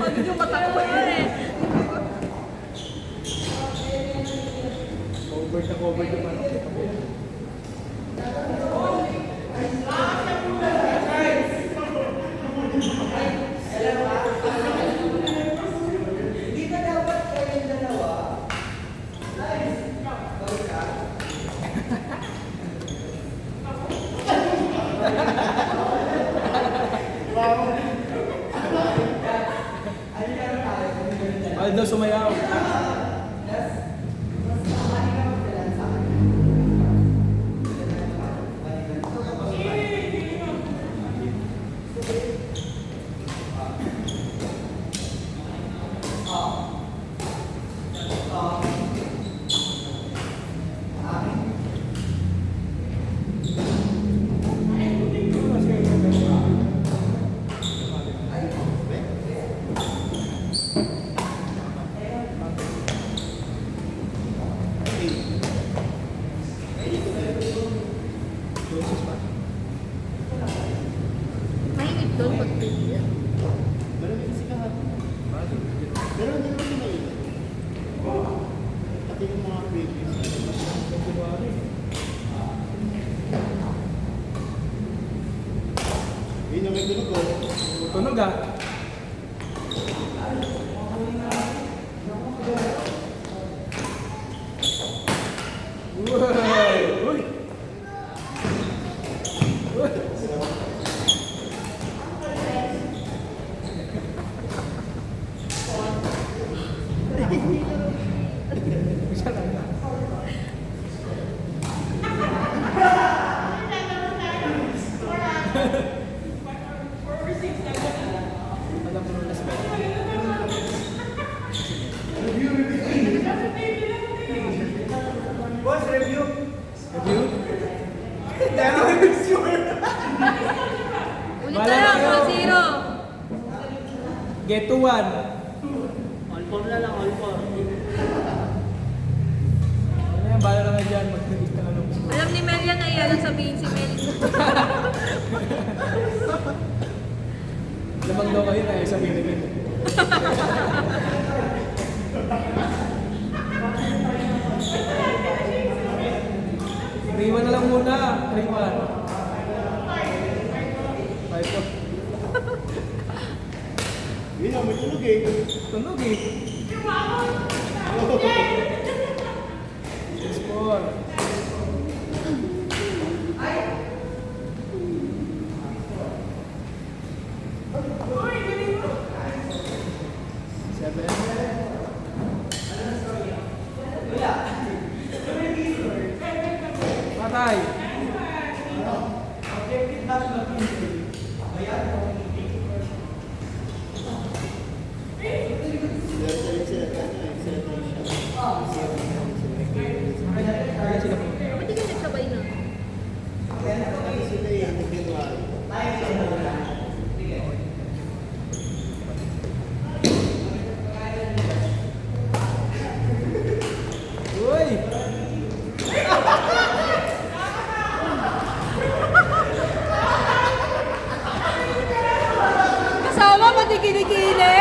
Pagod yung mata ko yun eh. Covered na covered yung ano. Ay daw sumayaw. Mainit doon pag bigyan. Marami kasi kahapon. Pero hindi naman mainit. Pati yung mga babies. Yun yung may tunog ko. Tunog ah. Uy! Uy! Isa lang na. Alam mo nung respect. Boss, review! Review? Ulit na lang, 1-0. Get to one. All four na lang, all four. Ano yan, bala na nga dyan. Mag-release ka na nung score. Alam ni Mel yan na iyan sabihin si Mel. Lamang daw kayo na sabihin na ganyan. Riwan na lang muna. Riwan. 5-4. Yun ang may tunog eh. Tunog eh. 6-4. Patay. Kaya sila po. Ba't di ka nagsabay na? Kasi sila eh, nag-January. Uy! Kasama, pati kinikili.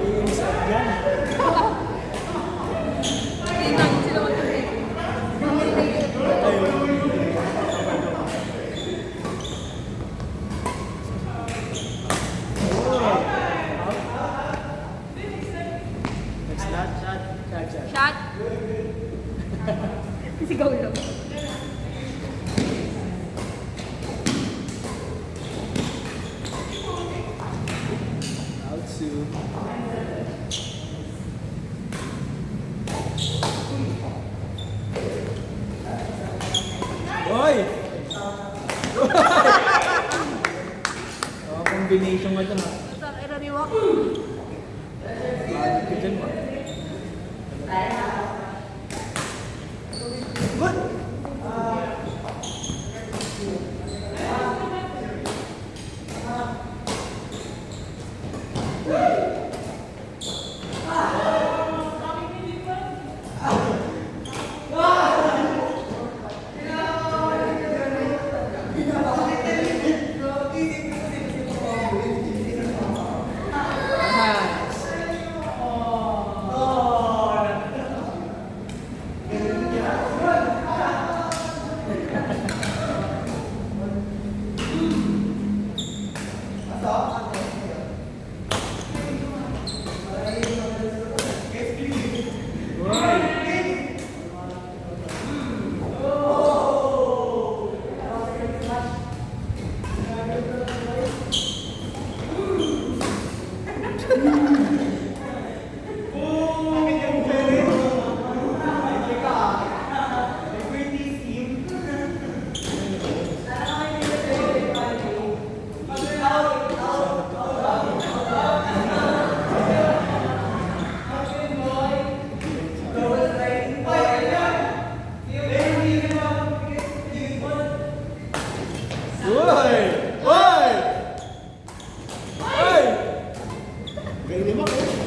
Iinis ka dyan. Hindi namin sila magkakili. Next shot, shot. Shot. Sigaw lang. Out soon. Hoy! Oh, combination mo ito na. Ito, irariwak. Kayo lima kayo.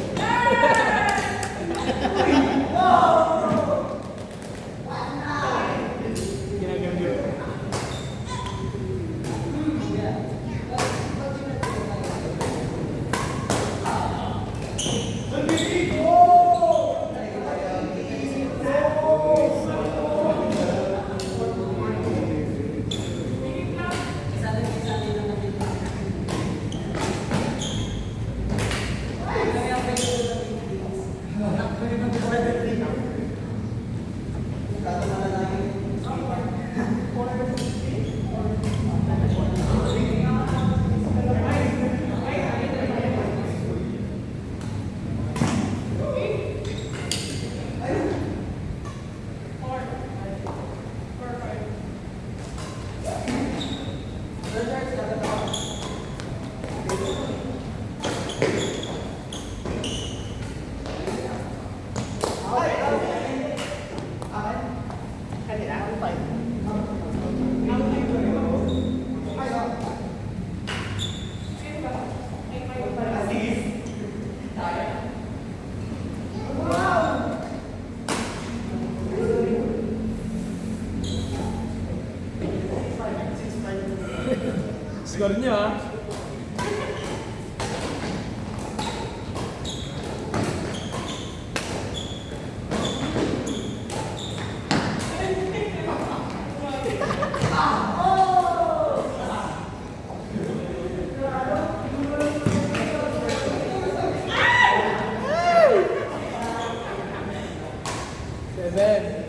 Score niya. Seven.